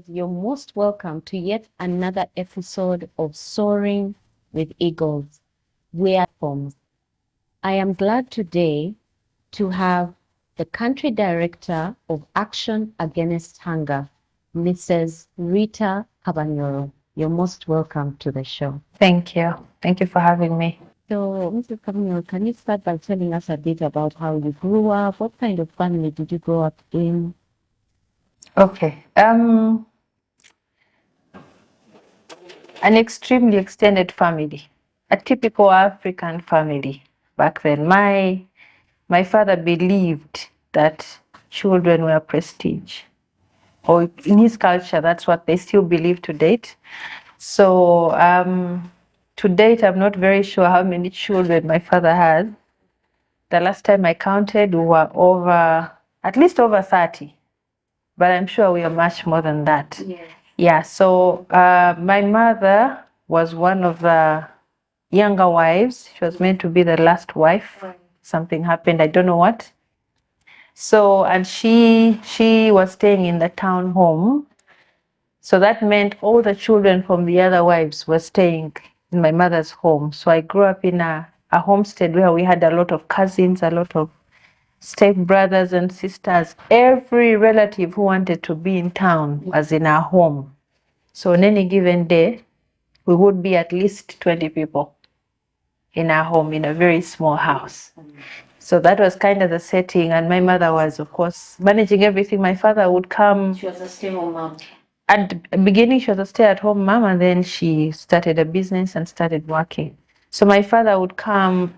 You're most welcome to yet another episode of Soaring with Eagles. Where forms. I am glad today to have the Country Director of Action Against Hunger, Mrs.Ritah Kabanyoro. You're most welcome to the show. Thank you. Thank you for having me. So, Mrs. Kabanyoro, can you start by telling us a bit about how you grew up? What kind of family did you grow up in? Okay. An extremely extended family, a typical African family back then. My father believed that children were prestige, or in his culture, that's what they still believe to date. So to date, I'm not very sure how many children my father had. The last time I counted, we were at least over 30. But I'm sure we are much more than that. Yeah, so my mother was one of the younger wives. She was meant to be the last wife. Something happened, I don't know what. So, and she was staying in the town home. So that meant all the children from the other wives were staying in my mother's home. So I grew up in a homestead where we had a lot of cousins, a lot of step brothers and sisters. Every relative who wanted to be in town was in our home. So on any given day, we would be at least 20 people in our home in a very small house. So that was kind of the setting. And my mother was, of course, managing everything. My father would come. She was a stay-home mom. At the beginning, she was a stay-at-home mom, and then she started a business and started working. So my father would come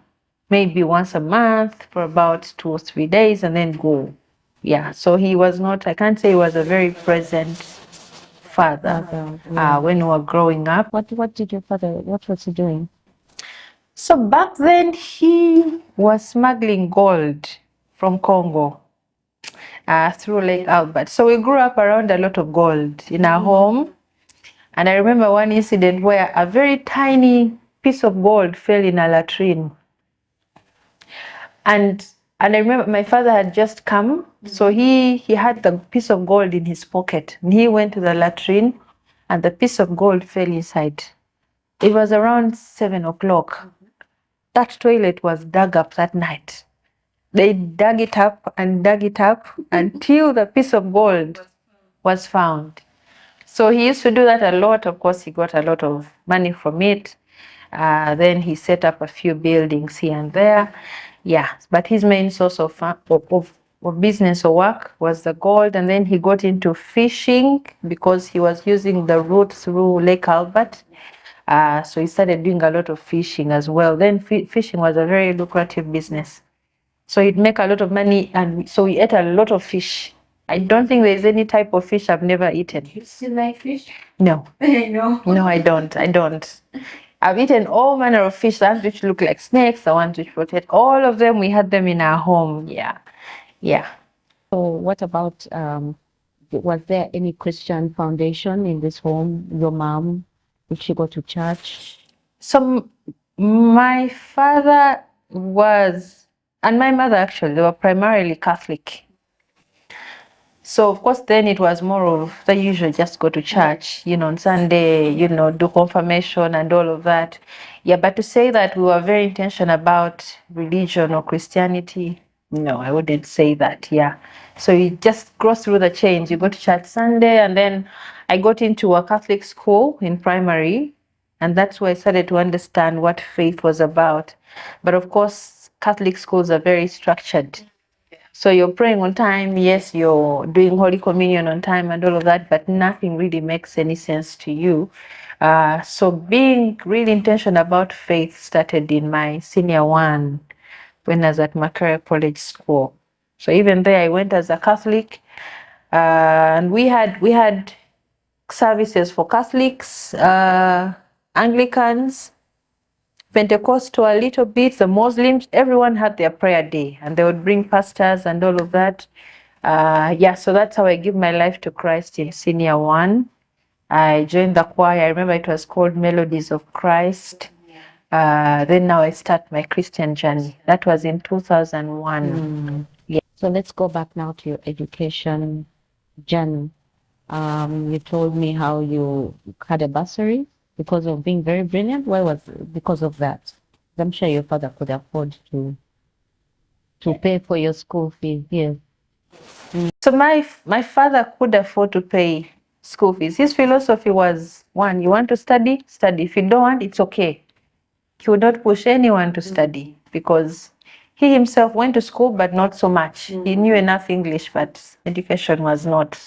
maybe once a month for about 2 or 3 days and then go. Yeah, so he was not, I can't say he was a very present father when we were growing up. What did your father, what was he doing? So back then, he was smuggling gold from Congo through Lake Albert. So we grew up around a lot of gold in our home. And I remember one incident where a very tiny piece of gold fell in a latrine. And I remember my father had just come, so he had the piece of gold in his pocket. And he went to the latrine, and the piece of gold fell inside. It was around 7 o'clock. That toilet was dug up that night. They dug it up until the piece of gold was found. So he used to do that a lot. Of course, he got a lot of money from it. Then he set up a few buildings here and there. Yeah, but his main source of business or work was the gold. And then he got into fishing because he was using the route through Lake Albert. So he started doing a lot of fishing as well. Then fishing was a very lucrative business. So he'd make a lot of money, and so he ate a lot of fish. I don't think there's any type of fish I've never eaten. You still like fish? No. No. No, I don't. I've eaten all manner of fish, the ones which look like snakes, the ones which rotate. All of them, we had them in our home. Yeah. So what about, was there any Christian foundation in this home? Your mom, did she go to church? So my father was, and my mother actually, they were primarily Catholic. So of course then it was more of the usual, just go to church, on Sunday, do confirmation and all of that. Yeah, but to say that we were very intentional about religion or Christianity, no, I wouldn't say that. Yeah. So you just cross through the chains. You go to church Sunday, and then I got into a Catholic school in primary, and that's where I started to understand what faith was about. But of course, Catholic schools are very structured. So you're praying on time, yes, you're doing Holy Communion on time and all of that, but nothing really makes any sense to you. So being really intentional about faith started in my senior one when I was at Makerere College School. So even there I went as a Catholic, and we had services for Catholics, Anglicans, Pentecostal a little bit, the Muslims, everyone had their prayer day, and they would bring pastors and all of that. So that's how I give my life to Christ in senior one. I joined the choir. I remember it was called Melodies of Christ. Then now I start my Christian journey. That was in 2001. Yeah. So let's go back now to your education journey. You told me how you had a bursary because of being very brilliant. Why was it because of that? I'm sure your father could afford to pay for your school fees. Yes. So my father could afford to pay school fees. His philosophy was, one, you want to study, study. If you don't want, it's okay. He would not push anyone to study because he himself went to school, but not so much. He knew enough English, but education was not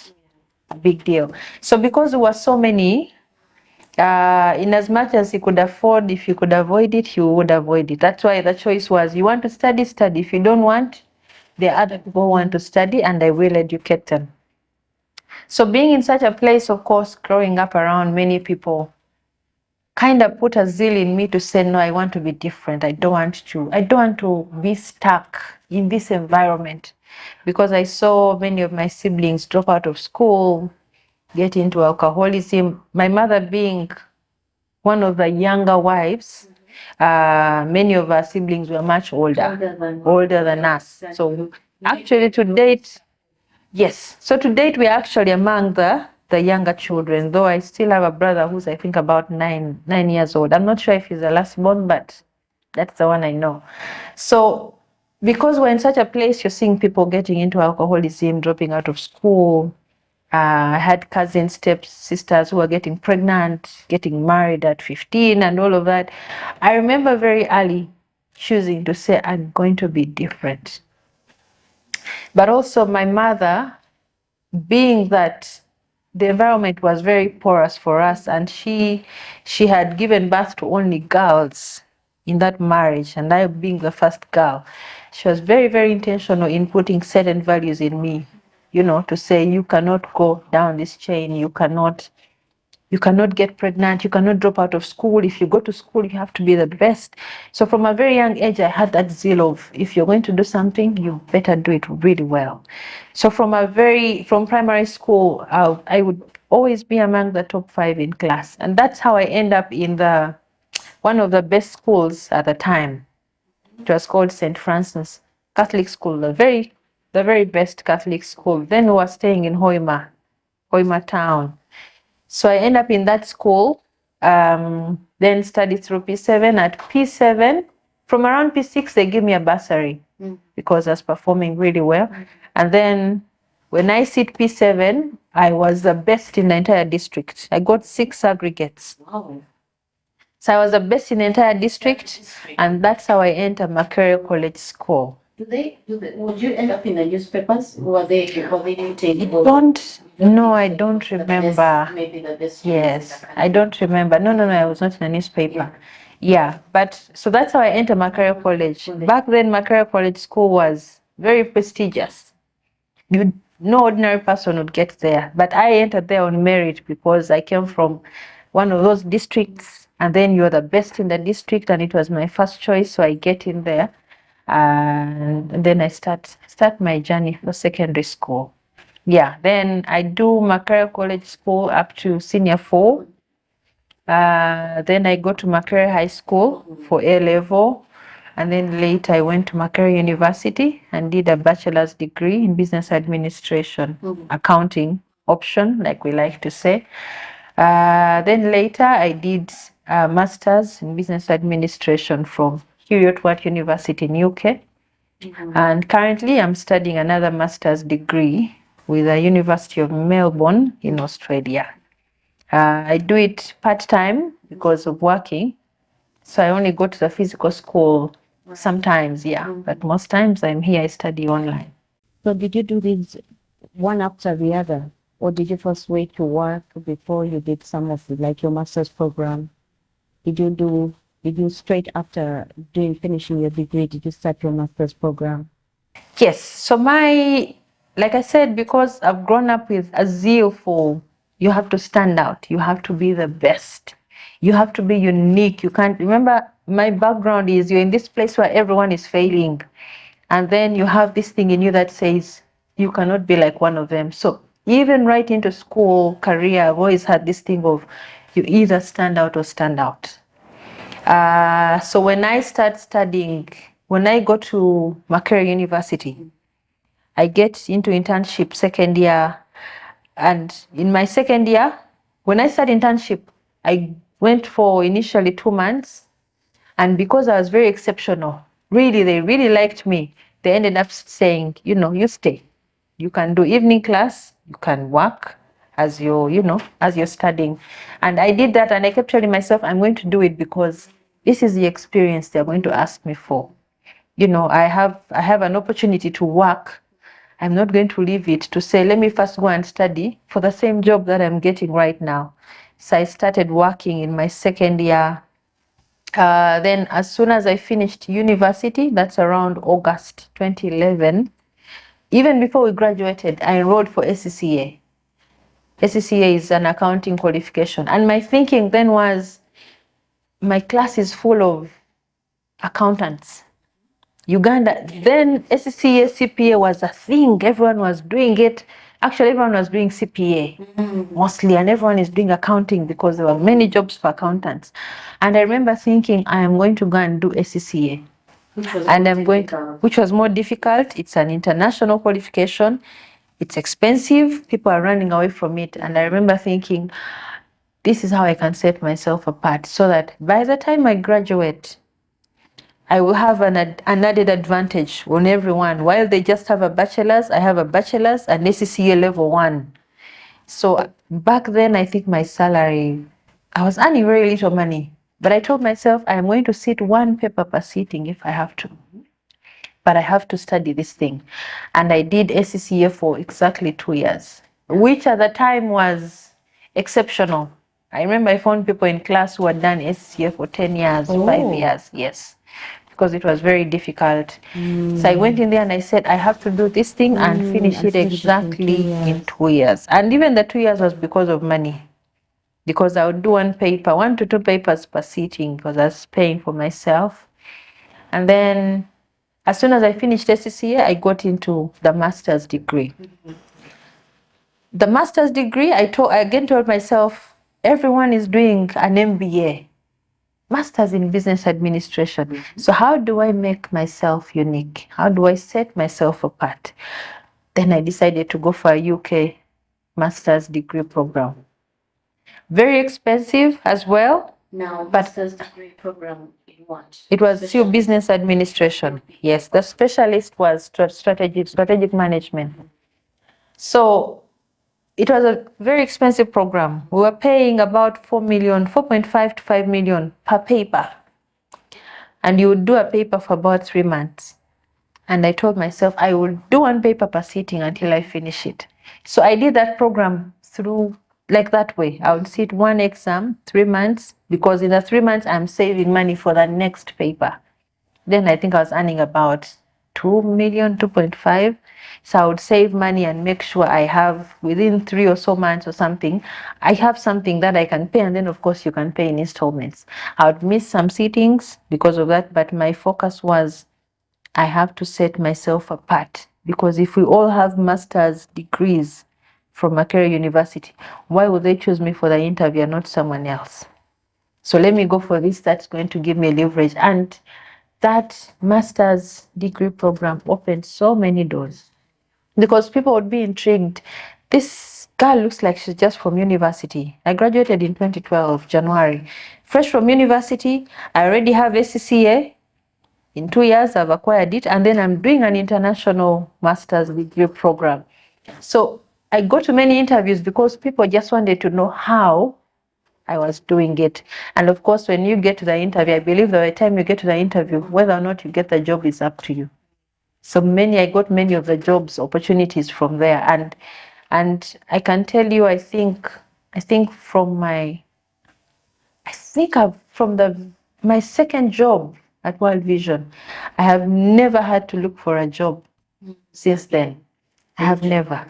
a big deal. So because there were so many, in as much as he could afford, if you could avoid it, he would avoid it. That's why the choice was, you want to study, study. If you don't want, there are other people who want to study and I will educate them. So being in such a place, of course, growing up around many people kind of put a zeal in me to say, no, I want to be different. I don't want to be stuck in this environment, because I saw many of my siblings drop out of school, get into alcoholism. My mother being one of the younger wives, many of our siblings were much older than us. So actually to date, yes. So to date, we're actually among the younger children, though I still have a brother who's, I think, about nine years old. I'm not sure if he's the last born, but that's the one I know. So because we're in such a place, you're seeing people getting into alcoholism, dropping out of school. I had cousins, step-sisters who were getting pregnant, getting married at 15 and all of that. I remember very early choosing to say, I'm going to be different. But also my mother, being that the environment was very porous for us, and she had given birth to only girls in that marriage, and I being the first girl, she was very, very intentional in putting certain values in me, to say, you cannot go down this chain, you cannot get pregnant, you cannot drop out of school. If you go to school, you have to be the best. So from a very young age, I had that zeal of, if you're going to do something, you better do it really well. So from primary school, I would always be among the top 5 in class. And that's how I end up in one of the best schools at the time. It was called St. Francis Catholic School, the very best Catholic school. Then we were staying in Hoima town. So I end up in that school, then study through P7. At P7, from around P6, they give me a bursary because I was performing really well. And then when I sit P7, I was the best in the entire district. I got 6 aggregates. Wow. So I was the best in the entire district, and that's how I entered Makerere College School. Would you end up in the newspapers? Were they I don't remember. Maybe the best. Yes, I don't remember. No, I was not in a newspaper. Yeah, but so that's how I entered Makerere College. Back then, Makerere College School was very prestigious. No ordinary person would get there, but I entered there on merit because I came from one of those districts, and then you're the best in the district, and it was my first choice, so I get in there. And then I start my journey for secondary school. Yeah, then I do Makerere College School up to senior 4. Then I go to Makerere High School for A level, and then later I went to Makerere University and did a bachelor's degree in business administration, accounting option, like we like to say. Then later I did a master's in business administration from Heriot University in UK. And currently I'm studying another master's degree with the University of Melbourne in Australia. I do it part-time because of working. So I only go to the physical school sometimes, but most times I'm here, I study online. So did you do these one after the other? Or did you first wait to work before you did some of like your master's program? Did you straight after finishing your degree, did you start your master's program? Yes. So like I said, because I've grown up with a zeal for, you have to stand out, you have to be the best, you have to be unique. You can't, remember, my background is you're in this place where everyone is failing, and then you have this thing in you that says you cannot be like one of them. So even right into school, career, I've always had this thing of you either stand out or stand out. So when I start studying, when I go to Makerere University, I get into internship second year. And in my second year, when I started internship, I went for initially 2 months. And because I was very exceptional, really, they really liked me. They ended up saying, you stay. You can do evening class, you can work as as you're studying. And I did that, and I kept telling myself, I'm going to do it because this is the experience they're going to ask me for. I have an opportunity to work. I'm not going to leave it to say, let me first go and study for the same job that I'm getting right now. So I started working in my second year. Then as soon as I finished university, that's around August 2011, even before we graduated, I enrolled for SCCA. SCCA is an accounting qualification. And my thinking then was, my class is full of accountants. Uganda, then SCCA, CPA was a thing. Everyone was doing it. Actually, everyone was doing CPA mostly, and everyone is doing accounting because there were many jobs for accountants. And I remember thinking, I am going to go and do SCCA. Which was more difficult. It's an international qualification. It's expensive. People are running away from it. And I remember thinking, this is how I can set myself apart so that by the time I graduate, I will have an added advantage on everyone. While they just have a bachelor's, I have a bachelor's and SCCA level 1. So back then, I think my salary, I was earning very little money. But I told myself, I am going to sit 1 paper per sitting if I have to. But I have to study this thing. And I did SCCA for exactly 2 years, which at the time was exceptional. I remember I found people in class who had done SCCA for 10 years, 5 years, yes, because it was very difficult. So I went in there and I said, I have to do this thing and finish it exactly in 2 years. And even the 2 years was because of money, because I would do 1 paper, 1 to 2 papers per sitting, because I was paying for myself. And then as soon as I finished SCCA, I got into the master's degree. The master's degree, I again told myself, everyone is doing an MBA, master's in business administration. So how do I make myself unique? How do I set myself apart? Then I decided to go for a UK master's degree program. Very expensive as well. Now, master's degree program in what? It was still business administration. Yes, the specialist was strategic management. So it was a very expensive program. We were paying about 4.5 to 5 million per paper. And you would do a paper for about 3 months. And I told myself I will do 1 paper per sitting until I finish it. So I did that program through like that way. I would sit 1 exam, 3 months, because in the 3 months I'm saving money for the next paper. Then I think I was earning about 2 million, 2.5. So I would save money and make sure I have within 3 or so months or something, I have something that I can pay. And then of course you can pay in installments. I would miss some sittings because of that, but my focus was I have to set myself apart, because if we all have master's degrees from Makerere University, why would they choose me for the interview and not someone else? So let me go for this that's going to give me leverage. And that master's degree program opened so many doors, because people would be intrigued. This girl looks like she's just from university. I graduated in 2012, January. Fresh from university, I already have SCCA. In 2 years, I've acquired it, and then I'm doing an international master's degree program. So I go to many interviews because people just wanted to know how I was doing it. And of course, when you get to the interview, I believe that by the time you get to the interview, whether or not you get the job is up to you. So I got many of the jobs opportunities from there. And I can tell you, I think from my second job at World Vision, I have never had to look for a job since then. I have never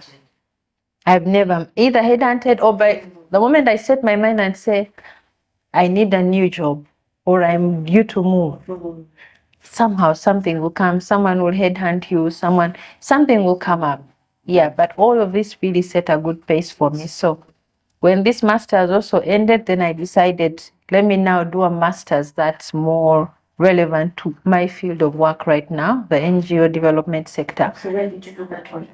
either headhunted, or by the moment I set my mind and say, I need a new job or I'm due to move, somehow something will come, someone will headhunt you, something will come up. Yeah, but all of this really set a good pace for me. So when this master's also ended, then I decided, let me now do a master's that's more relevant to my field of work right now, the NGO development sector. So where did you do that one?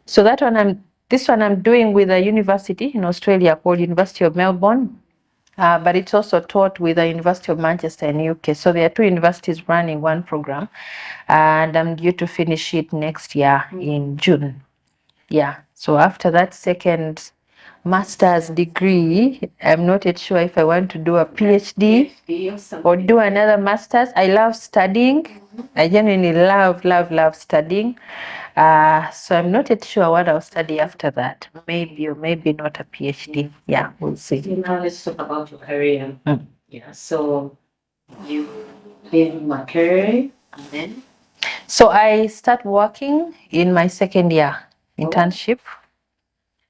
So that one, This one I'm doing with a university in Australia called University of Melbourne. But it's also taught with the University of Manchester in UK. So there are two universities running one program, and I'm due to finish it next year in June. Yeah. So after that second master's degree, I'm not yet sure if I want to do a PhD or do another master's. I love studying. I genuinely love studying. So I'm not yet sure what I'll study after that. Maybe or maybe not a PhD. Yeah, we'll see. Okay, now let's talk about your career. Yeah, so you did my career and then? So I start working in my second year internship.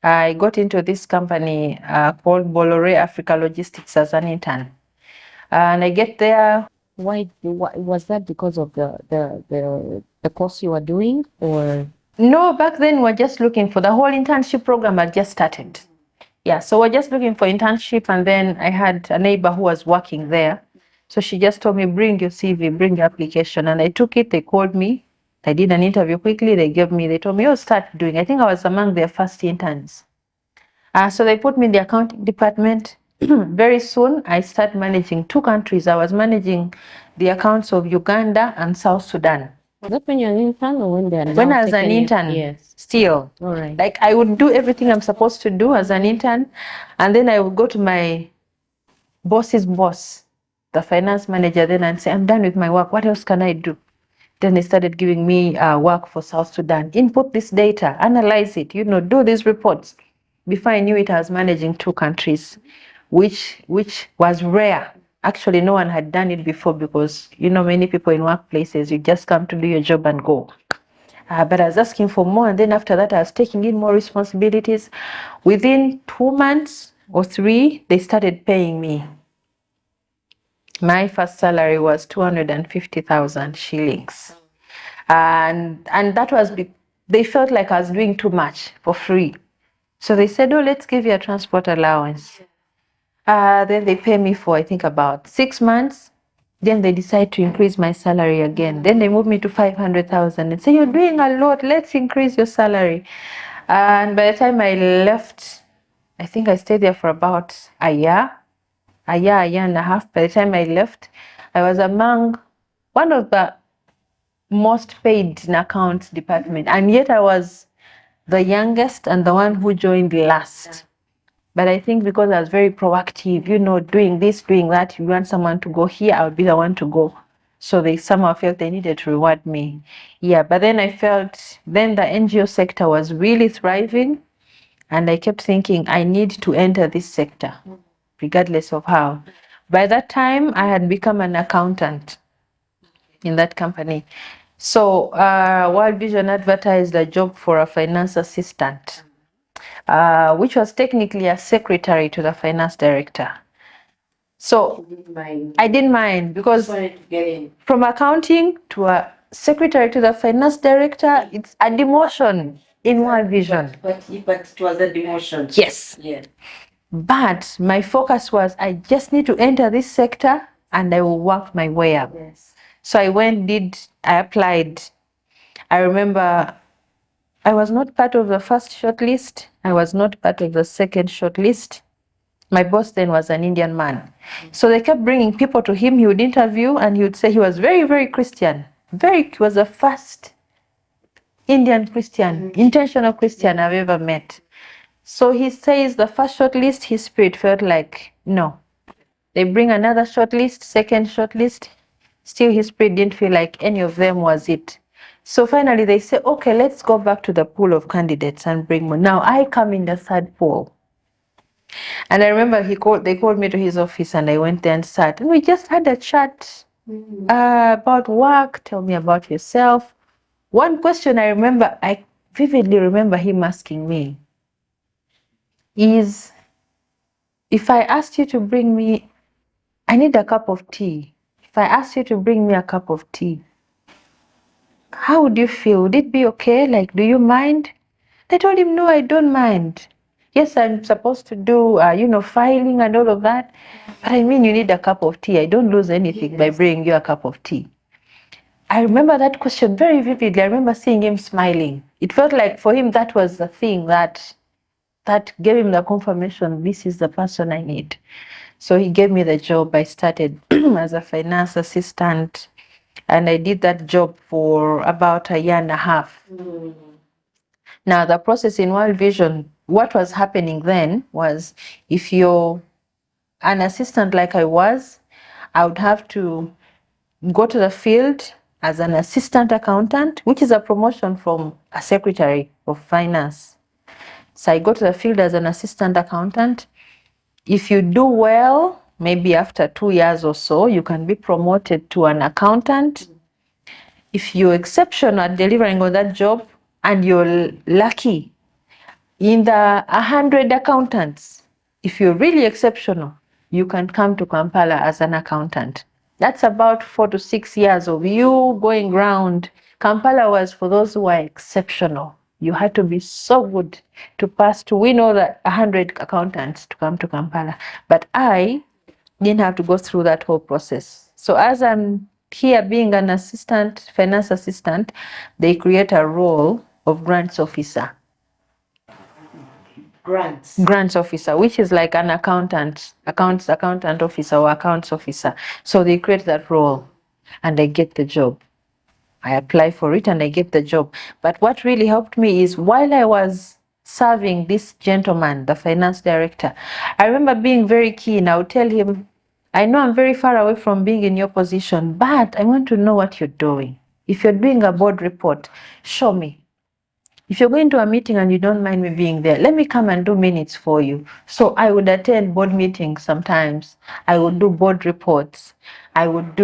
I got into this company called Bolloré Africa Logistics as an intern. And I get there. Why was that because of the course you were doing, or? No, back then we're just looking for the whole internship program had just started. Yeah, so we're just looking for internship, and then I had a neighbor who was working there. So she just told me, bring your CV, bring your application. And I took it, they called me. I did an interview quickly, they told me, oh, start doing. I think I was among their first interns. So they put me in the accounting department. Very soon, I started managing two countries. I was managing the accounts of Uganda and South Sudan. Was that when you're an intern or when they're When I was an intern, yes. Still. All right. Like I would do everything I'm supposed to do as an intern, and then I would go to my boss's boss, the finance manager, then and say, I'm done with my work. What else can I do? Then they started giving me work for South Sudan. Input this data, analyze it, do these reports. Before I knew it, I was managing two countries, which was rare. Actually, no one had done it before because, many people in workplaces, you just come to do your job and go. But I was asking for more, and then after that, I was taking in more responsibilities. Within 2 months or 3, they started paying me. My first salary was 250,000 shillings. And that was, they felt like I was doing too much for free. So they said, oh, let's give you a transport allowance. Then they pay me for, I think, about 6 months. Then they decide to increase my salary again. Then they move me to 500,000 and say, you're doing a lot, let's increase your salary. And by the time I left, I think I stayed there for about a year and a half. By the time I left, I was among one of the most paid in accounts department. And yet I was the youngest and the one who joined last. But I think because I was very proactive, doing this, doing that, you want someone to go here, I'll be the one to go. So they somehow felt they needed to reward me. Yeah, but then I felt, then the NGO sector was really thriving. And I kept thinking, I need to enter this sector, regardless of how. By that time, I had become an accountant in that company. So World Vision advertised a job for a finance assistant, which was technically a secretary to the finance director. So I didn't mind because from accounting to a secretary to the finance director, it's a demotion in World Vision. But it was a demotion. Yes. Yeah. But my focus was I just need to enter this sector and I will work my way up. Yes. So I applied. I remember I was not part of the first shortlist. I was not part of the second shortlist. My boss then was an Indian man. So they kept bringing people to him. He would interview and he would say he was very, very Christian. He was the first Indian Christian, intentional Christian I've ever met. So he says the first shortlist, his spirit felt like, no. They bring another shortlist, second shortlist. Still his spirit didn't feel like any of them was it. So finally they say, okay, let's go back to the pool of candidates and bring more. Now I come in the third pool. And I remember they called me to his office and I went there and sat. And we just had a chat about work. Tell me about yourself. One question I vividly remember him asking me is, if I asked you to bring me, I need a cup of tea. If I asked you to bring me a cup of tea, how would you feel? Would it be okay? Like, do you mind? I told him, no, I don't mind. Yes, I'm supposed to do, filing and all of that. But I mean, you need a cup of tea. I don't lose anything by bringing you a cup of tea. I remember that question very vividly. I remember seeing him smiling. It felt like for him, that was the thing that that gave him the confirmation, this is the person I need. So he gave me the job. I started as a finance assistant, and I did that job for about a year and a half. Now, the process in World Vision, what was happening then was, if you're an assistant like I was, I would have to go to the field as an assistant accountant, which is a promotion from a secretary of finance. So I go to the field as an assistant accountant. If you do well, maybe after 2 years or so, you can be promoted to an accountant. If you're exceptional at delivering on that job and you're lucky, in the 100 accountants, if you're really exceptional, you can come to Kampala as an accountant. That's about 4 to 6 years of you going round. Kampala was for those who are exceptional. You had to be so good to pass, to win all the 100 accountants to come to Kampala. But I didn't have to go through that whole process. So as I'm here being an assistant, finance assistant, they create a role of grants officer. Grants officer, which is like an accountant officer or accounts officer. So they create that role and I get the job. I apply for it and I get the job. But what really helped me is, while I was serving this gentleman, the finance director, I remember being very keen. I would tell him, I know I'm very far away from being in your position, but I want to know what you're doing. If you're doing a board report, show me. If you're going to a meeting and you don't mind me being there, let me come and do minutes for you. So I would attend board meetings sometimes. I would do board reports. I would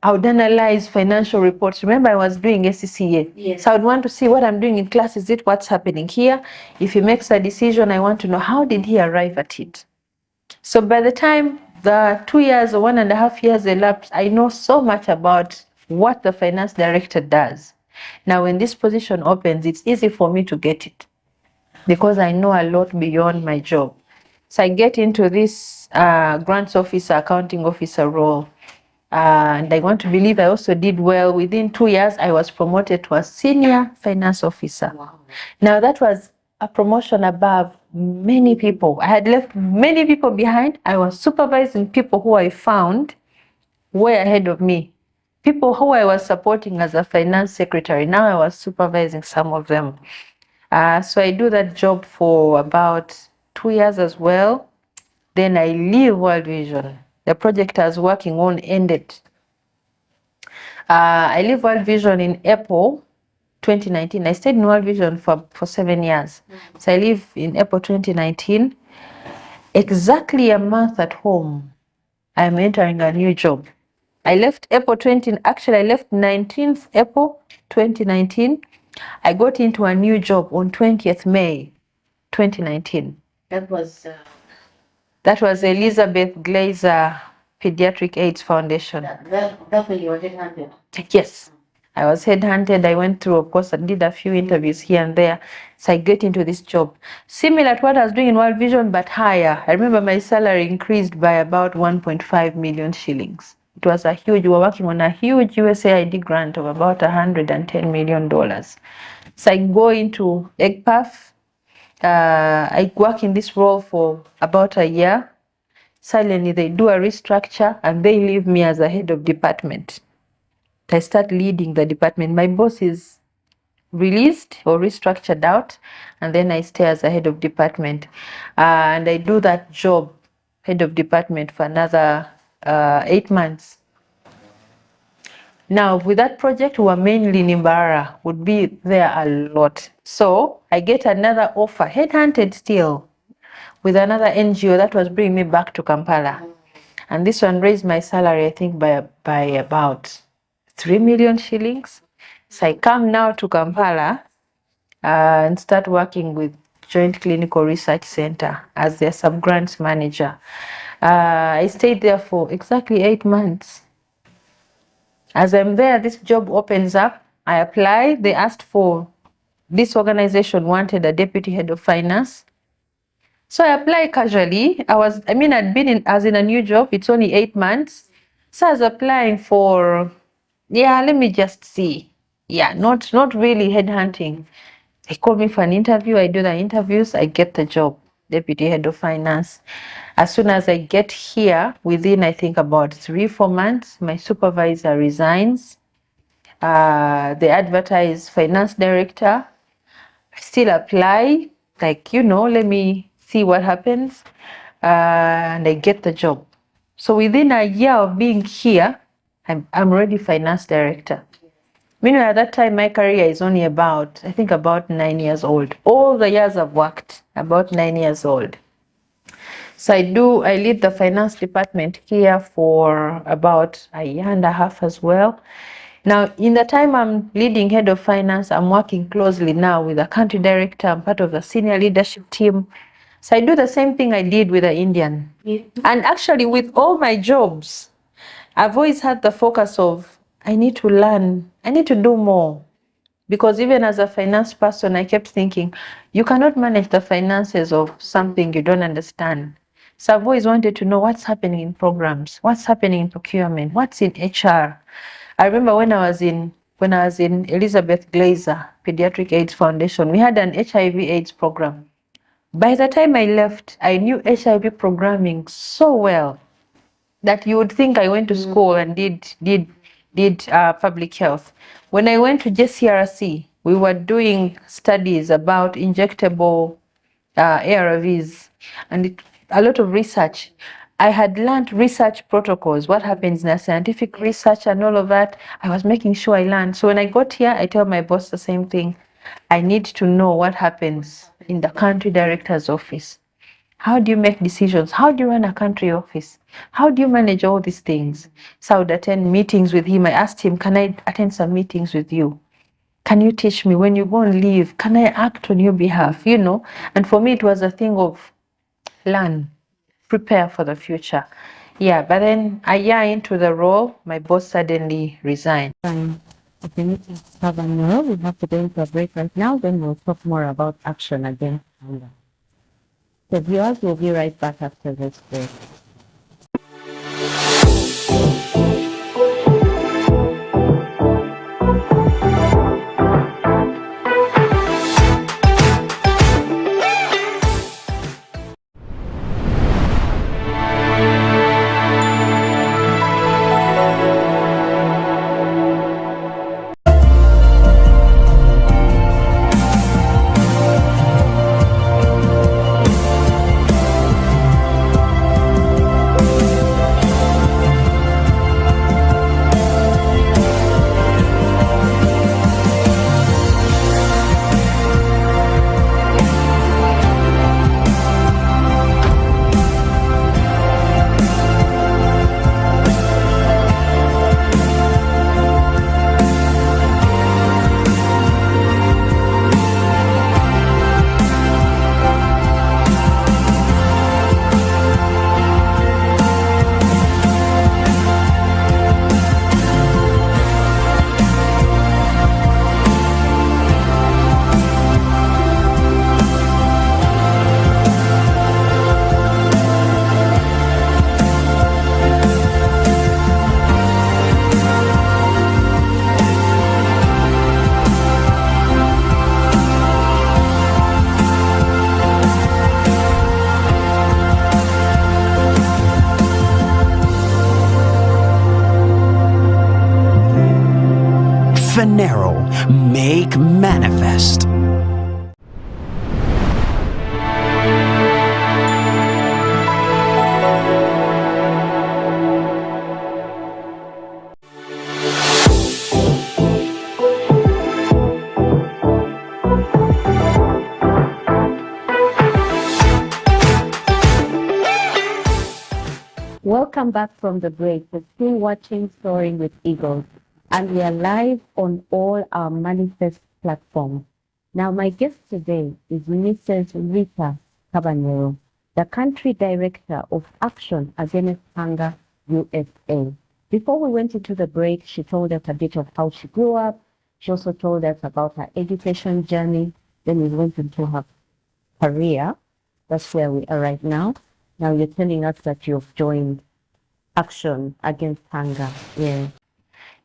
analyze financial reports. Remember, I was doing SCCA. Yes. So I would want to see what I'm doing in class. Is it what's happening here? If he makes a decision, I want to know, how did he arrive at it? So by the time the 2 years or 1.5 years elapsed, I know so much about what the finance director does. Now, when this position opens, it's easy for me to get it because I know a lot beyond my job. So I get into this grants officer, accounting officer role. And I want to believe I also did well. Within 2 years, I was promoted to a senior finance officer. Wow. Now, that was a promotion above many people. I had left many people behind. I was supervising people who I found were ahead of me. People who I was supporting as a finance secretary, now I was supervising some of them. So I do that job for about 2 years as well. Then I leave World Vision. The project I was working on ended. I leave World Vision in April 2019. I stayed in World Vision for 7 years. So I leave in April 2019. Exactly a month at home, I'm entering a new job. I left April 20, actually I left 19th April 2019. I got into a new job on 20th May 2019. That was Elizabeth Glazer Pediatric AIDS Foundation. That's when you were headhunted? Yes. I was headhunted. I went through, of course, I did a few interviews here and there. So I get into this job. Similar to what I was doing in World Vision, but higher. I remember my salary increased by about 1.5 million shillings. It was we were working on a huge USAID grant of about $110 million. So I go into EGPAF. I work in this role for about a year. Suddenly they do a restructure and they leave me as a head of department. I start leading the department. My boss is released or restructured out, and then I stay as a head of department. And I do that job, head of department, for another 8 months. Now, with that project, we were mainly in Imbara, would be there a lot. So I get another offer, headhunted still, with another NGO that was bringing me back to Kampala. And this one raised my salary, I think, by about 3 million shillings. So I come now to Kampala and start working with Joint Clinical Research Center as their sub-grants manager. I stayed there for exactly 8 months. As I'm there, this job opens up. I apply. They asked for, this organization wanted a deputy head of finance. So I applied casually. I'd been in a new job. It's only 8 months. So I was applying for, let me just see. Not really headhunting. They call me for an interview. I do the interviews. I get the job, deputy head of finance. As soon as I get here, within I think about 3-4 months, my supervisor resigns. They advertise finance director. I still apply, like, let me see what happens. And I get the job. So within a year of being here, I'm already finance director. Meanwhile, at that time, my career is only about 9 years old. All the years I've worked, about 9 years old. So I lead the finance department here for about a year and a half as well. Now, in the time I'm leading head of finance, I'm working closely now with the country director. I'm part of the senior leadership team. So I do the same thing I did with the Indian. And actually, with all my jobs, I've always had the focus of, I need to learn, I need to do more. Because even as a finance person, I kept thinking, you cannot manage the finances of something you don't understand. So I've always wanted to know what's happening in programs, what's happening in procurement, what's in HR. I remember when I was in Elizabeth Glazer Pediatric AIDS Foundation, we had an HIV/AIDS program. By the time I left, I knew HIV programming so well that you would think I went to school and did public health. When I went to JCRC, we were doing studies about injectable ARVs and a lot of research. I had learned research protocols, what happens in a scientific research and all of that. I was making sure I learned. So when I got here, I tell my boss the same thing. I need to know what happens in the country director's office. How do you make decisions? How do you run a country office? How do you manage all these things? So I would attend meetings with him. I asked him, can I attend some meetings with you? Can you teach me when you go and leave? Can I act on your behalf? And for me, it was a thing of learn, prepare for the future. Yeah, but then a year into the role, my boss suddenly resigned. Okay, Mrs. Kabanyoro, we have to go into a break right now. Then we'll talk more about action against hunger. So viewers, will be right back after this break. Make manifest. Welcome back from the break. We're still watching Soaring with Eagles, and we are live on all our manifest platforms. Now, my guest today is Mrs.Ritah Kabanyoro, the Country Director of Action Against Hunger USA. Before we went into the break, she told us a bit of how she grew up. She also told us about her education journey. Then we went into her career. That's where we are right now. Now you're telling us that you've joined Action Against Hunger. Yeah.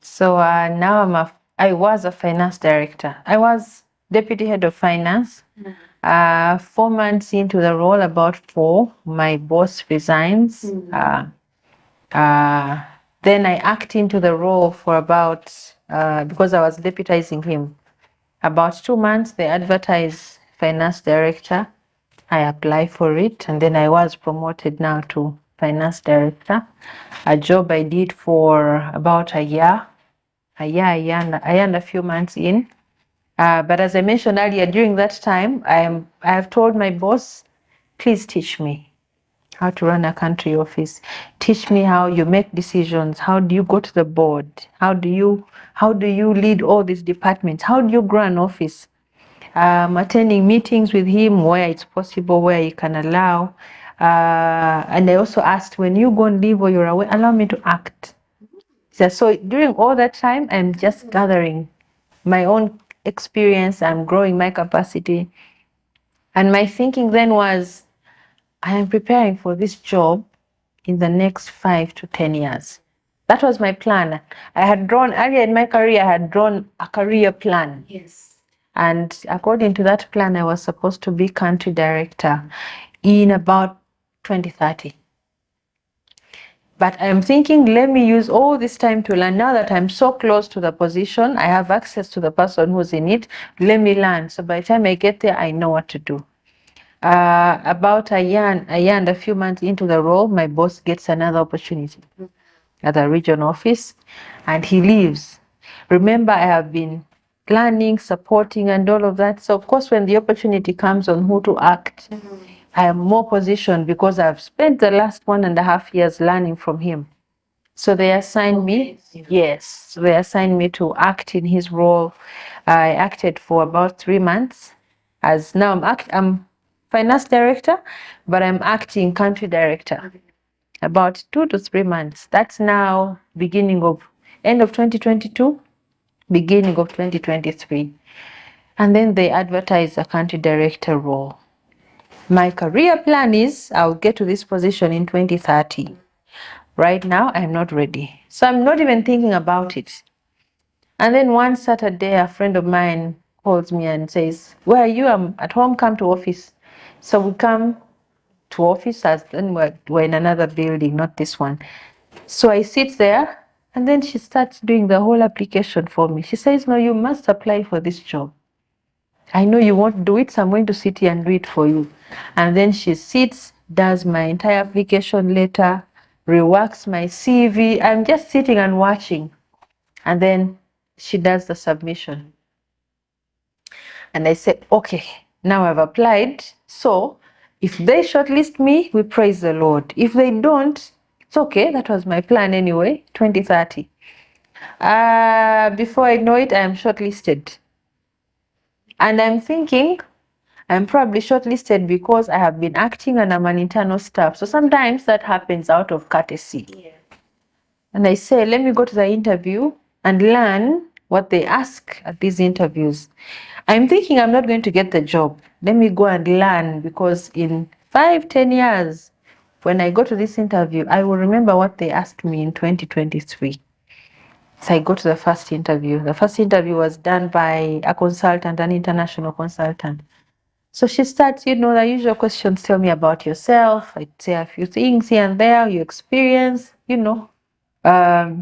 So now I was a finance director. I was deputy head of finance. 4 months into the role, about 4, my boss resigns. Then I act into the role for about, because I was deputizing him, about 2 months. They advertise finance director. I apply for it, and then I was promoted now to finance director, a job I did for about a year and a few months in. But as I mentioned earlier, during that time, I have told my boss, please teach me how to run a country office. Teach me how you make decisions. How do you go to the board? How do you lead all these departments? How do you grow an office? Attending meetings with him where it's possible, where he can allow. And I also asked, when you go and leave or you're away, allow me to act. So during all that time, I'm just gathering my own experience. I'm growing my capacity. And my thinking then was, I am preparing for this job in the next 5 to 10 years. That was my plan. I had drawn, earlier in my career, I had drawn a career plan. Yes. And according to that plan, I was supposed to be country director in about 2030. But I'm thinking, let me use all this time to learn. Now that I'm so close to the position, I have access to the person who's in it, let me learn. So by the time I get there, I know what to do. About a year and a few months into the role, my boss gets another opportunity at the region office, and he leaves. Remember, I have been planning, supporting, and all of that. So of course, when the opportunity comes on who to act, I am more positioned because I've spent the last 1.5 years learning from him. So they assigned me, yes, so they assigned me to act in his role. I acted for about 3 months. As now I'm finance director, but I'm acting country director. About 2 to 3 months. That's now end of 2022, beginning of 2023. And then they advertise a country director role. My career plan is I'll get to this position in 2030. Right now, I'm not ready. So I'm not even thinking about it. And then one Saturday, a friend of mine calls me and says, where are you? I'm at home, come to office. So we come to office, as then we're in another building, not this one. So I sit there, and then she starts doing the whole application for me. She says, no, you must apply for this job. I know you won't do it, so I'm going to sit here and do it for you. And then she sits, does my entire application letter, reworks my CV. I'm just sitting and watching. And then she does the submission. And I said, okay, now I've applied. So if they shortlist me, we praise the Lord. If they don't, it's okay. That was my plan anyway, 2030. Before I know it, I am shortlisted. And I'm thinking, I'm probably shortlisted because I have been acting and I'm an internal staff. So sometimes that happens out of courtesy. Yeah. And I say, let me go to the interview and learn what they ask at these interviews. I'm thinking I'm not going to get the job. Let me go and learn, because in 5-10 years, when I go to this interview, I will remember what they asked me in 2023. So I go to the first interview. The first interview was done by a consultant, an international consultant. So she starts, the usual questions, tell me about yourself. I'd say a few things here and there, your experience, That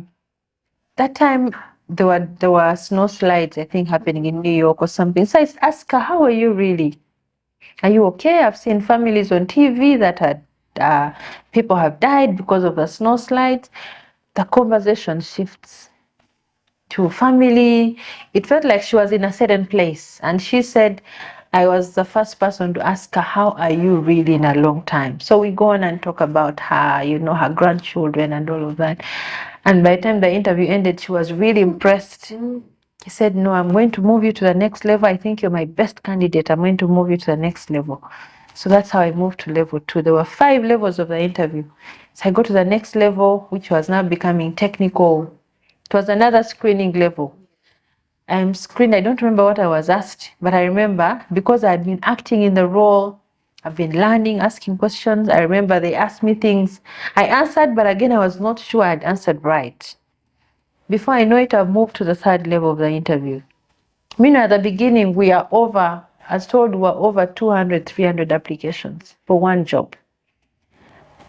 time there were snow slides, I think, happening in New York or something. So I asked her, how are you really? Are you okay? I've seen families on TV that had people have died because of the snow slides. The conversation shifts to family. It felt like she was in a certain place. And she said, I was the first person to ask her, how are you really, in a long time? So we go on and talk about her, her grandchildren and all of that. And by the time the interview ended, she was really impressed. He said, no, I'm going to move you to the next level. I think you're my best candidate. I'm going to move you to the next level. So that's how I moved to level 2. There were 5 levels of the interview. So I go to the next level, which was now becoming technical. It was another screening level. I'm screened. I don't remember what I was asked, but I remember because I had been acting in the role, I've been learning, asking questions. I remember they asked me things. I answered, but again, I was not sure I'd answered right. Before I know it, I've moved to the 3rd level of the interview. Meanwhile, at the beginning, we are over, as told, we were over 200, 300 applications for one job.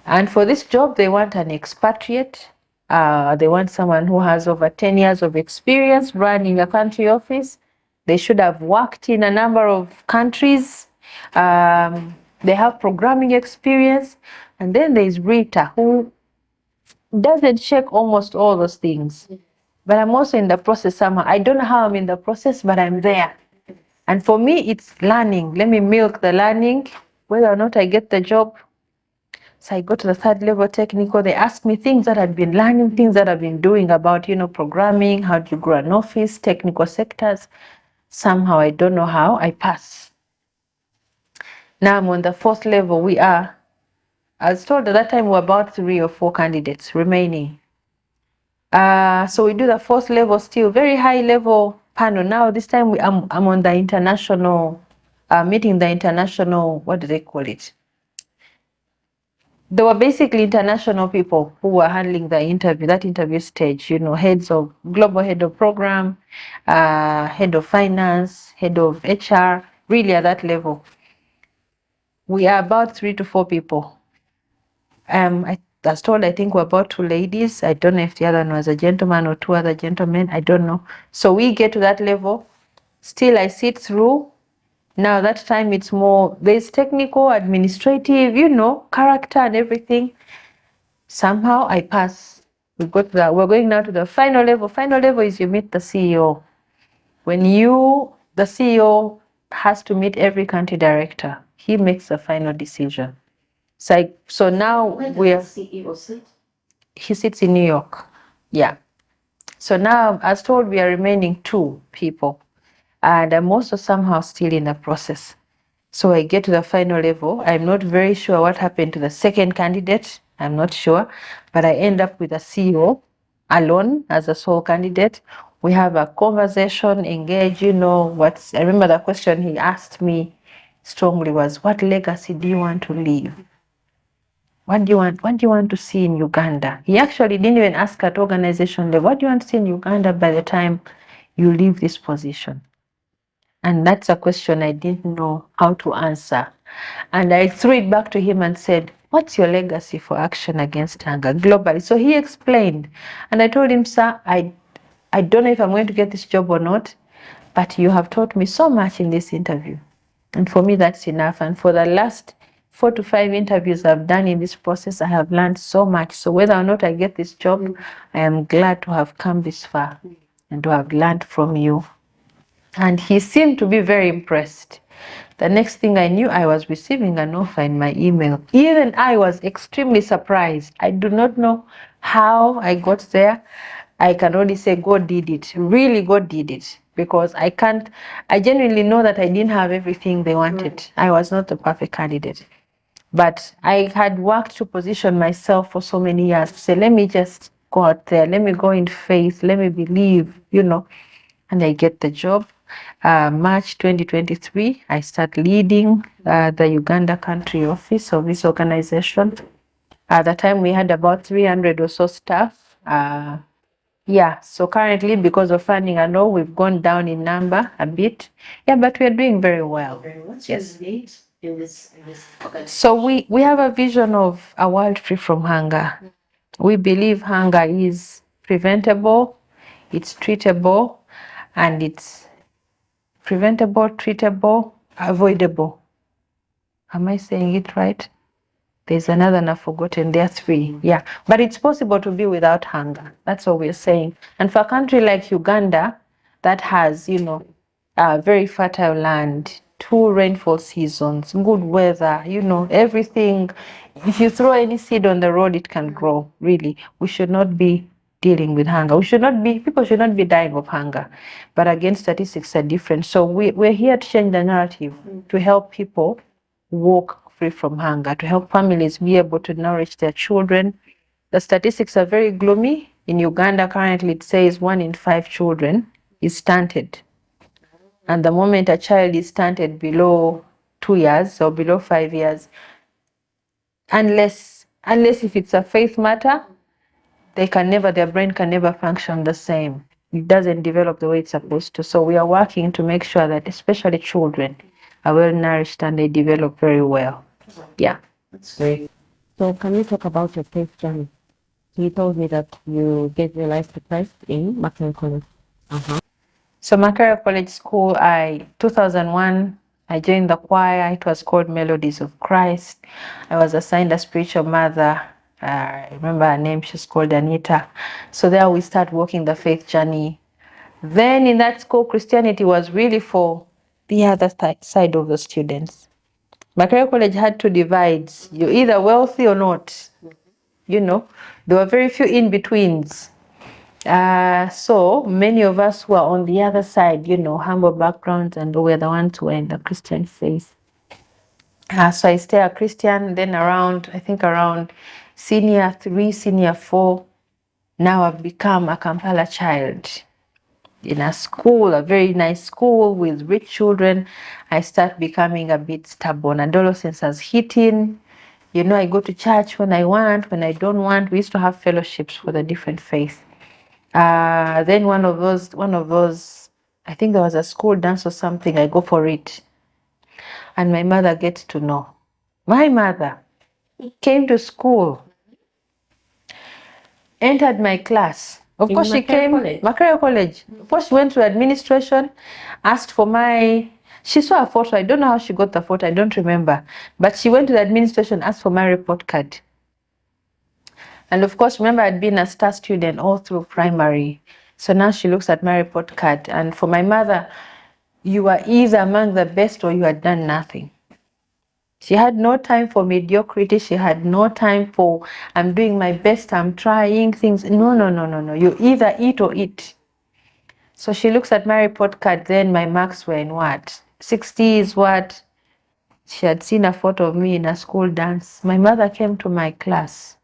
And for this job, they want an expatriate. They want someone who has over 10 years of experience running a country office. They should have worked in a number of countries. They have programming experience. And then there's Rita, who doesn't check almost all those things. But I'm also in the process somehow. I don't know how I'm in the process, but I'm there. And for me, it's learning. Let me milk the learning, whether or not I get the job. So I go to the third level technical. They ask me things that I've been learning, things that I've been doing about, programming, how do you grow an office, technical sectors. Somehow, I don't know how, I pass. Now I'm on the fourth level. I was told at that time we're about 3 or 4 candidates remaining. So we do the fourth level still, very high level panel. Now this time I'm on the international, meeting the international, what do they call it? There were basically international people who were handling the interview, that interview stage, global head of program, head of finance, head of HR, really at that level. We are about 3 to 4 people. I was told, I think we're about 2 ladies. I don't know if the other one was a gentleman or 2 other gentlemen. I don't know. So we get to that level. Still, I sit through. Now that time it's more, there's technical, administrative, character and everything. Somehow I pass. We're going now to the final level. Final level is you meet the CEO. The CEO has to meet every country director. He makes the final decision. So now he sits in New York. Yeah. So now, as told, we are remaining 2 people. And I'm also somehow still in the process. So I get to the final level. I'm not very sure what happened to the second candidate. I'm not sure. But I end up with a CEO alone as a sole candidate. We have a conversation, engage, I remember the question he asked me strongly was, what legacy do you want to leave? What do you want to see in Uganda? He actually didn't even ask at organization level, what do you want to see in Uganda by the time you leave this position? And that's a question I didn't know how to answer. And I threw it back to him and said, what's your legacy for action against hunger globally? So he explained. And I told him, sir, I don't know if I'm going to get this job or not, but you have taught me so much in this interview. And for me, that's enough. And for the last 4 to 5 interviews I've done in this process, I have learned so much. So whether or not I get this job, I am glad to have come this far and to have learned from you. And he seemed to be very impressed. The next thing I knew, I was receiving an offer in my email. Even I was extremely surprised. I do not know how I got there. I can only say God did it. Really, God did it. Because I genuinely know that I didn't have everything they wanted. I was not the perfect candidate. But I had worked to position myself for so many years. To say, let me just go out there. Let me go in faith. Let me believe, And I get the job. March 2023, I start leading the Uganda country office of this organization. At the time, we had about 300 or so staff. So currently, because of funding, I know we've gone down in number a bit. Yeah, but we are doing very well. Yes. So we have a vision of a world free from hunger. We believe hunger is preventable, it's treatable, and it's preventable, treatable, avoidable. Am I saying it right? There's another and I've forgotten. There are 3. Yeah. But it's possible to be without hunger. That's what we're saying. And for a country like Uganda that has, very fertile land, 2 rainfall seasons, good weather, everything. If you throw any seed on the road, it can grow, really. We should not be dealing with hunger. People should not be dying of hunger. But again, statistics are different. So we're here to change the narrative, to help people walk free from hunger, to help families be able to nourish their children. The statistics are very gloomy. In Uganda, currently, it says 1 in 5 children is stunted. And the moment a child is stunted below 2 years or below 5 years, unless if it's a faith matter, their brain can never function the same. it doesn't develop the way it's supposed to. So we are working to make sure that especially children are well nourished and they develop very well. Yeah. That's great. So can you talk about your faith journey? So you told me that you gave your life to Christ in Macquarie College. So Macquarie College School, 2001, I joined the choir. It was called Melodies of Christ. I was assigned a spiritual mother. I remember her name, she's called Anita. So there we start walking the faith journey. Then in that school, Christianity was really for the other side of the students. Macquarie College had two divides. You're either wealthy or not. You know, there were very few in-betweens. So many of us were on the other side, you know, humble backgrounds, and we were the ones who were in the Christian faith. So I stayed a Christian, then around senior 3, senior 4, now I've become a Kampala child. In a school, a very nice school with rich children, I start becoming a bit stubborn. Adolescence has hit in. You know, I go to church when I want, when I don't want. We used to have fellowships for the different faiths. Then one of those, I think there was a school dance or something, I go for it. And my mother gets to know. My mother came to school, entered my class. Of course, she came, Macquarie College. Of course, she went to administration, asked for she saw a photo. I don't know how she got the photo. I don't remember. But she went to the administration, asked for my report card. And of course, remember, I'd been a star student all through primary. So now she looks at my report card. And for my mother, you were either among the best or you had done nothing. She had no time for mediocrity. She had no time for, I'm doing my best, I'm trying things. No. You either eat or eat. So she looks at my report card, then my marks were in what? 60 is what? She had seen a photo of me in a school dance. My mother came to my class.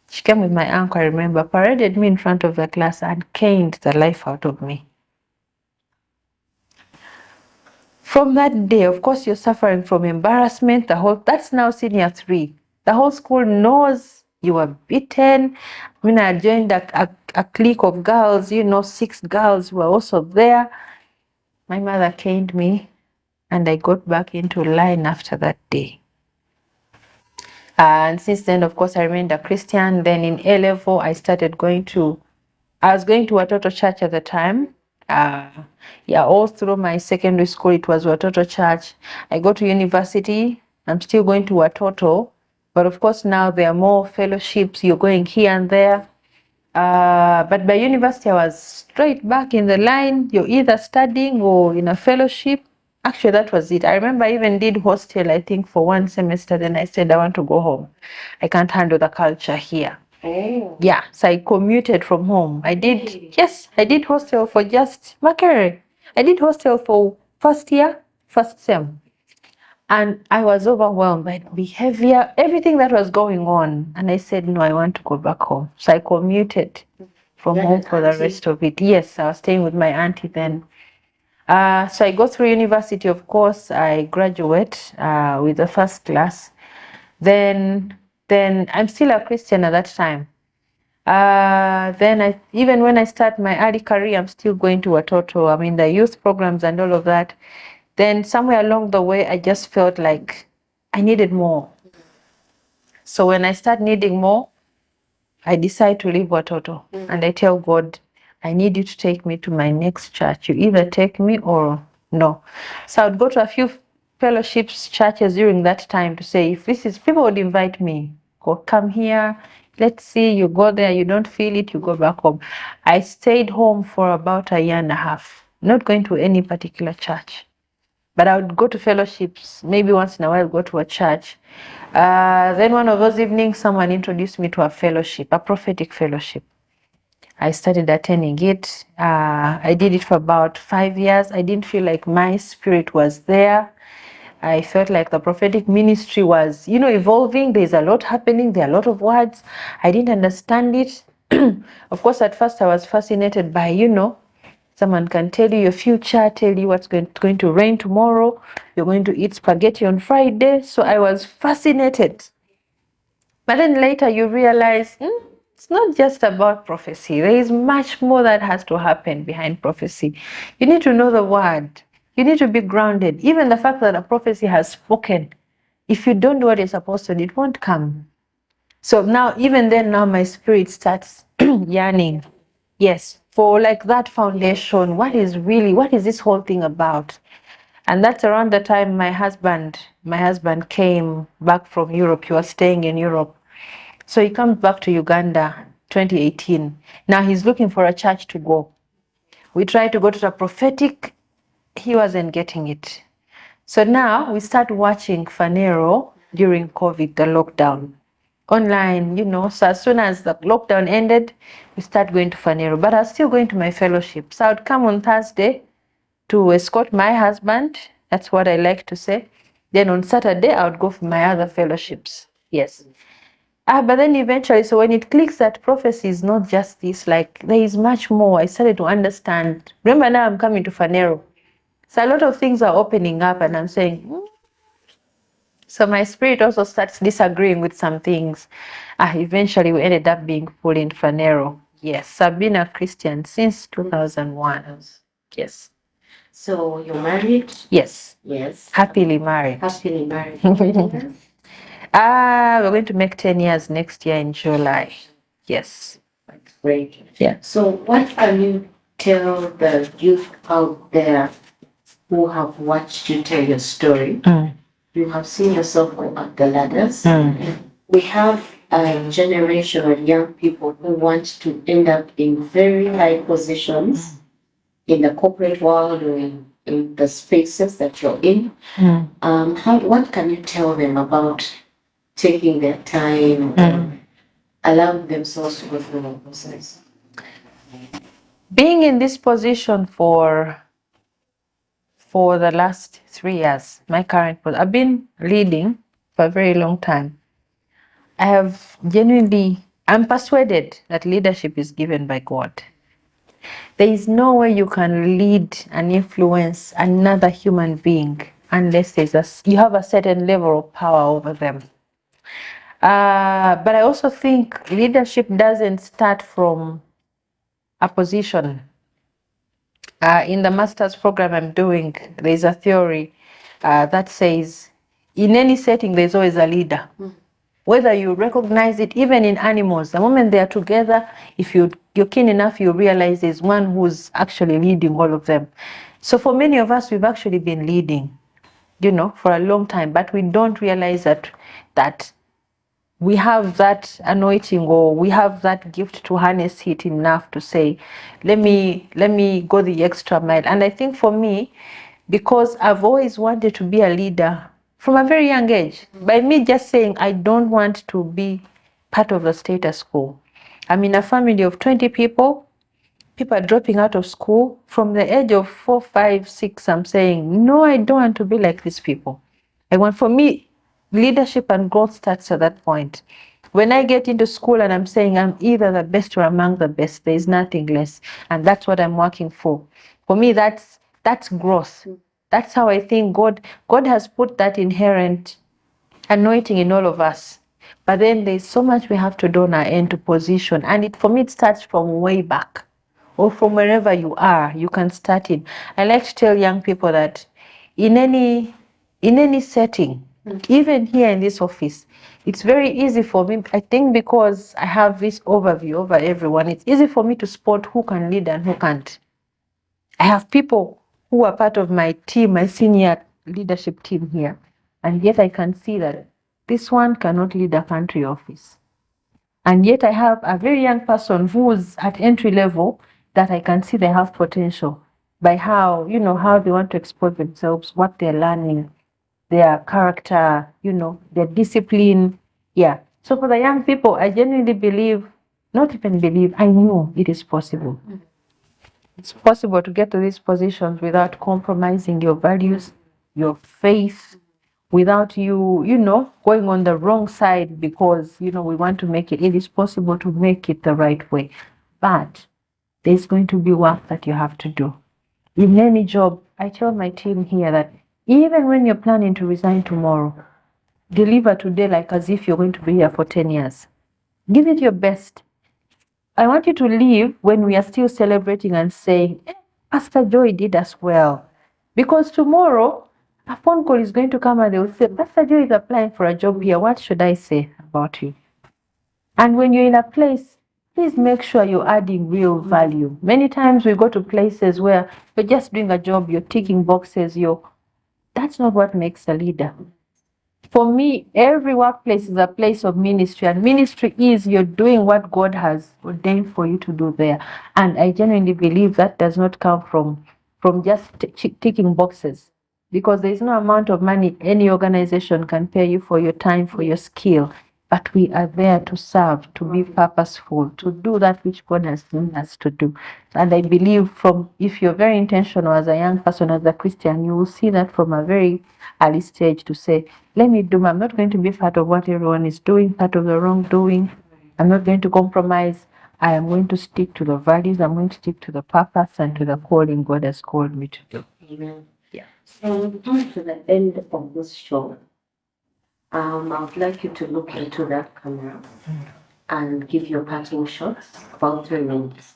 She came with my uncle, I remember, paraded me in front of the class and caned the life out of me. From that day, of course, you're suffering from embarrassment. That's now senior 3. The whole school knows you were beaten. I mean, I joined a clique of girls, you know, 6 girls were also there. My mother caned me, and I got back into line after that day. And since then, of course, I remained a Christian. Then in A-level, I was going to Watoto Church at the time. All through my secondary school, it was Watoto Church. I go to university, I'm still going to Watoto. But of course, now there are more fellowships. You're going here and there. But by university, I was straight back in the line. You're either studying or in a fellowship. Actually, that was it. I remember I even did hostel, I think, for 1 semester. Then I said, I want to go home. I can't handle the culture here. Oh. Yeah, so I commuted from home. I did hostel for just Macquarie. I did hostel for first year, first sem. And I was overwhelmed by behavior, everything that was going on. And I said, no, I want to go back home. So I commuted from home for the rest of it. Yes, I was staying with my auntie then. So I go through university, of course. I graduate with the first class. Then I'm still a Christian at that time. Then even when I start my early career, I'm still going to Watoto. I mean, the youth programs and all of that. Then somewhere along the way, I just felt like I needed more. So when I start needing more, I decide to leave Watoto. And I tell God, I need you to take me to my next church. You either take me or no. So I would go to a few fellowships, churches during that time to say, if this is, people would invite me, go come here, let's see, you go there, you don't feel it, you go back home. I stayed home for about 1.5 years, not going to any particular church. But I would go to fellowships, maybe once in a while go to a church. Then one of those evenings, someone introduced me to a fellowship, a prophetic fellowship. I started attending it. I did it for about 5 years. I didn't feel like my spirit was there. I felt like the prophetic ministry was, evolving. There's a lot happening. There are a lot of words. I didn't understand it. Of course, at first I was fascinated by, someone can tell you your future, tell you what's going to rain tomorrow. You're going to eat spaghetti on Friday. So I was fascinated. But then later you realize, it's not just about prophecy. There is much more that has to happen behind prophecy. You need to know the word. You need to be grounded. Even the fact that a prophecy has spoken, if you don't do what you're supposed to do, it won't come. So now, even then, now my spirit starts yearning. Yes, for like that foundation. What is this whole thing about? And that's around the time my husband came back from Europe. He was staying in Europe. So he comes back to Uganda 2018. Now he's looking for a church to go. We tried to go to the prophetic. He wasn't getting it. So now we start watching Phaneroo during COVID, the lockdown. Online, so as soon as the lockdown ended, we start going to Phaneroo. But I was still going to my fellowship. So I would come on Thursday to escort my husband. That's what I like to say. Then on Saturday, I would go for my other fellowships. Yes. But then eventually, so when it clicks that prophecy is not just this, like there is much more. I started to understand. Remember now I'm coming to Phaneroo. So a lot of things are opening up and I'm saying, So my spirit also starts disagreeing with some things. Eventually we ended up being pulled in Phaneroo. Yes, I've been a Christian since 2001. Yes. So you're married? Yes. Yes. Happily married. Happily married. How many years? We're going to make 10 years next year in July. Yes. That's great. Yeah. So what can you tell the youth out there who have watched you tell your story? You have seen yourself go up the ladders. We have a generation of young people who want to end up in very high positions in the corporate world or in the spaces that you're in. What can you tell them about taking their time and allowing themselves to go through the process? Being in this position for the last 3 years, my current position, I've been leading for a very long time. I'm persuaded that leadership is given by God. There is no way you can lead and influence another human being unless you have a certain level of power over them. But I also think leadership doesn't start from a position. In the master's program I'm doing, there's a theory that says in any setting there's always a leader. Whether you recognize it, even in animals, the moment they are together, if you're keen enough, you realize there's one who's actually leading all of them. So for many of us, we've actually been leading, for a long time, but we don't realize that we have that anointing or we have that gift to harness it enough to say, let me go the extra mile. And I think for me, because I've always wanted to be a leader from a very young age, by me just saying I don't want to be part of the status quo. I'm in a family of 20 people. People are dropping out of school. From the age of 4, 5, 6, I'm saying, no, I don't want to be like these people. For me, leadership and growth starts at that point. When I get into school and I'm saying I'm either the best or among the best, there's nothing less. And that's what I'm working for. For me, that's growth. That's how I think God has put that inherent anointing in all of us. But then there's so much we have to do on our end to position. And for me, it starts from way back. Or from wherever you are, you can start it. I like to tell young people that in any setting, even here in this office, it's very easy for me. I think because I have this overview over everyone, it's easy for me to spot who can lead and who can't. I have people who are part of my team, my senior leadership team here, and yet I can see that this one cannot lead a country office. And yet I have a very young person who's at entry level that I can see they have potential by how they want to expose themselves, what they're learning, their character, their discipline. Yeah. So for the young people, I genuinely I know it is possible. It's possible to get to these positions without compromising your values, your faith, without you going on the wrong side because, we want to make it. It is possible to make it the right way. But there's going to be work that you have to do. In any job, I tell my team here that even when you're planning to resign tomorrow, deliver today like as if you're going to be here for 10 years. Give it your best. I want you to leave when we are still celebrating and saying, Pastor Joy did us well. Because tomorrow, a phone call is going to come and they will say, Pastor Joy is applying for a job here. What should I say about you? And when you're in a place, please make sure you're adding real value. Many times we go to places where you're just doing a job, you're ticking boxes, that's not what makes a leader. For me, every workplace is a place of ministry, and ministry is you're doing what God has ordained for you to do there. And I genuinely believe that does not come from just ticking boxes, because there is no amount of money any organization can pay you for your time, for your skill. But we are there to serve, to be purposeful, to do that which God has given us to do. And I believe if you're very intentional as a young person, as a Christian, you will see that from a very early stage to say, I'm not going to be part of what everyone is doing, part of the wrongdoing. I'm not going to compromise. I am going to stick to the values. I'm going to stick to the purpose and to the calling God has called me to do. Amen. Yeah. So we come to the end of this show. I would like you to look into that camera and give your parting shots about 3 minutes.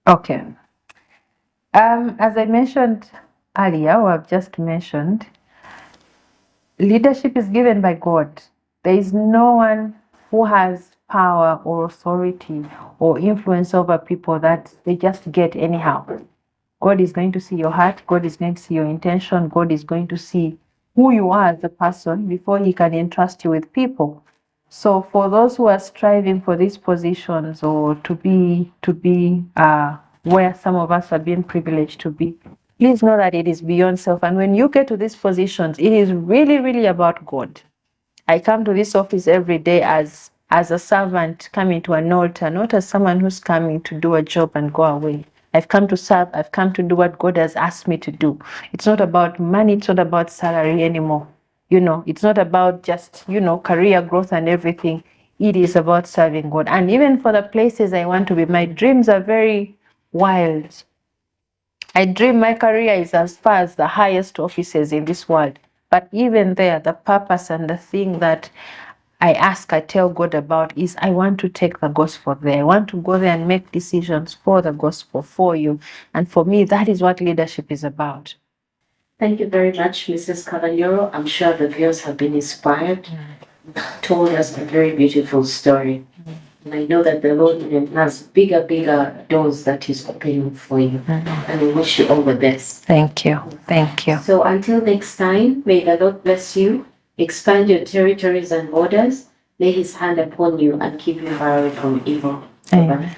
Okay. As I mentioned earlier, or I've just mentioned, leadership is given by God. There is no one who has power or authority or influence over people that they just get anyhow. God is going to see your heart. God is going to see your intention. God is going to see who you are as a person before he can entrust you with people. So for those who are striving for these positions or to be where some of us are being privileged to be, please know that it is beyond self. And when you get to these positions, it is really, really about God. I come to this office every day as a servant coming to an altar, not as someone who's coming to do a job and go away. I've come to serve. I've come to do what God has asked me to do. It's not about money. It's not about salary anymore. It's not about just, career growth and everything. It is about serving God. And even for the places I want to be, my dreams are very wild. I dream my career is as far as the highest offices in this world. But even there, the purpose and the thing that I tell God about is I want to take the gospel there. I want to go there and make decisions for the gospel, for you. And for me, that is what leadership is about. Thank you very much, Mrs. Kabanyoro. I'm sure the viewers have been inspired. Told us a very beautiful story. And I know that the Lord has bigger doors that He's opening for you. And we wish you all the best. Thank you. Thank you. So until next time, may the Lord bless you, expand your territories and borders, lay His hand upon you, and keep you far away from evil. Amen.